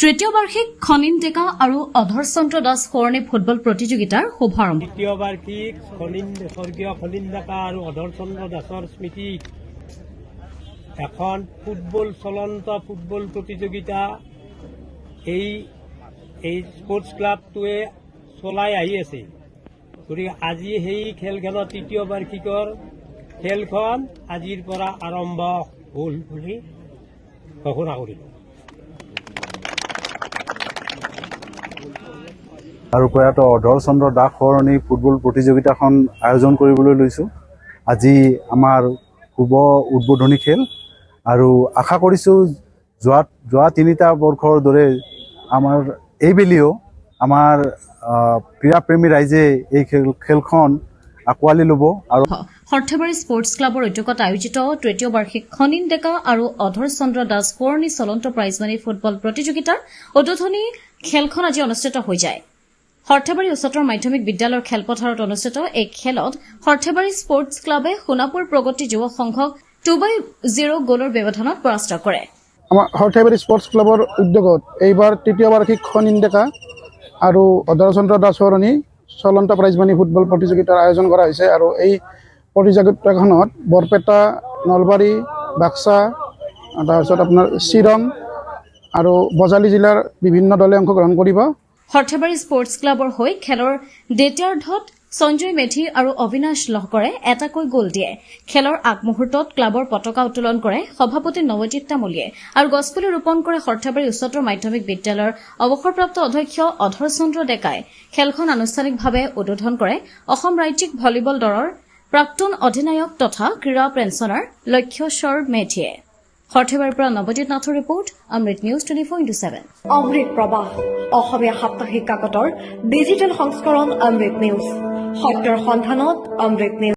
তৃতীয় বাৰ্ষিক খনিন ডেকা আৰু অধৰ চন্দ্ৰ দাস সোঁৱৰণী ফুটবল প্ৰতিযোগিতাৰ শুভাৰম্ভ। তৃতীয় বাৰ্ষিক স্বৰ্গীয় খনিন ডেকা আৰু অধৰ চন্দ্ৰ দাসৰ স্মৃতি এখন চলন্ত ফুটবল প্ৰতিযোগিতা এই স্পৰ্টছ ক্লাবটোৱে চলাই আহি আছে। গতিকে আজি সেই খেলখনৰ তৃতীয় বাৰ্ষিকৰ খেলখন আজিৰ পৰা আৰম্ভ হ'ল বুলি ঘোষণা কৰিলোঁ। আৰু প্ৰয়াত অধৰ চন্দ্ৰ দাস সোঁৱৰণী ফুটবল প্ৰতিযোগিতাখন আয়োজন কৰিবলৈ লৈছোঁ। আজি আমাৰ শুভ উদ্বোধনী খেল আৰু আশা কৰিছোঁ যোৱা তিনিটা বৰ্ষৰ দৰে আমাৰ এইবেলিও আমাৰ ক্ৰীড়াপ্ৰেমী ৰাইজে এই খেলখন আঁকোৱালি ল'ব। আৰু সৰ্থেবাৰী স্পৰ্টছ ক্লাবৰ উদ্যোগত আয়োজিত তৃতীয় বাৰ্ষিক খনিন ডেকা আৰু অধৰ চন্দ্ৰ দাস সোঁৱৰণী চলন্ত প্ৰাইজমানী ফুটবল প্ৰতিযোগিতাৰ উদ্বোধনী খেলখন আজি অনুষ্ঠিত হৈ যায়। সৰ্থেবাৰী উচ্চতৰ মাধ্যমিক বিদ্যালয়ৰ খেলপথাৰত অনুষ্ঠিত এই খেলত সৰ্থেবাৰী স্পৰ্টছ ক্লাবে সোণাপুৰ প্ৰগতি যুৱ সংঘক 2-0 গ'লৰ ব্যৱধানত পৰাস্ত কৰে। আমাৰ সৰ্থেবাৰী স্পৰ্টছ ক্লাবৰ উদ্যোগত এইবাৰ তৃতীয় বাৰ্ষিক খনিন ডেকা আৰু অধৰ চন্দ্ৰ দাস সোঁৱৰণী চলন্ত প্ৰাইজমানী ফুটবল প্ৰতিযোগিতাৰ আয়োজন কৰা হৈছে। আৰু এই প্ৰতিযোগিতাখনত বৰপেটা, নলবাৰী, বাক্সা, তাৰপিছত আপোনাৰ চিৰং আৰু বজালী জিলাৰ বিভিন্ন দলে অংশগ্ৰহণ কৰিব। সৰ্থেবাৰী স্পৰ্টছ ক্লাবৰ হৈ খেলৰ দ্বিতীয়াৰ্ধত সঞ্জয় মেধি আৰু অবিনাশ লহকৰে এটাকৈ গ'ল দিয়ে। খেলৰ আগমুহূৰ্তত ক্লাবৰ পতাকা উত্তোলন কৰে সভাপতি নৱজিৎ তামুলীয়ে আৰু গছপুলি ৰোপণ কৰে সৰ্থেবাৰী উচ্চতৰ মাধ্যমিক বিদ্যালয়ৰ অৱসৰপ্ৰাপ্ত অধ্যক্ষ অধৰ চন্দ্ৰ ডেকাই। খেলখন আনুষ্ঠানিকভাৱে উদ্বোধন কৰে অসম ৰাজ্যিক ভলীবল দলৰ প্ৰাক্তন অধিনায়ক তথা ক্ৰীড়া পেঞ্চনাৰ লক্ষ্যশ্বৰ মেধিয়ে। সৰ্থেবাৰীৰ পৰা নৱজিৎ নাথৰ ৰিপৰ্ট, অমৃত নিউজ 24/7। অমৃত প্ৰবাহ অসমীয়া সাপ্তাহিক কাকতৰ ডিজিটেল সংস্কৰণ অমৃত নিউজ, সত্যৰ সন্ধানত অমৃত নিউজ।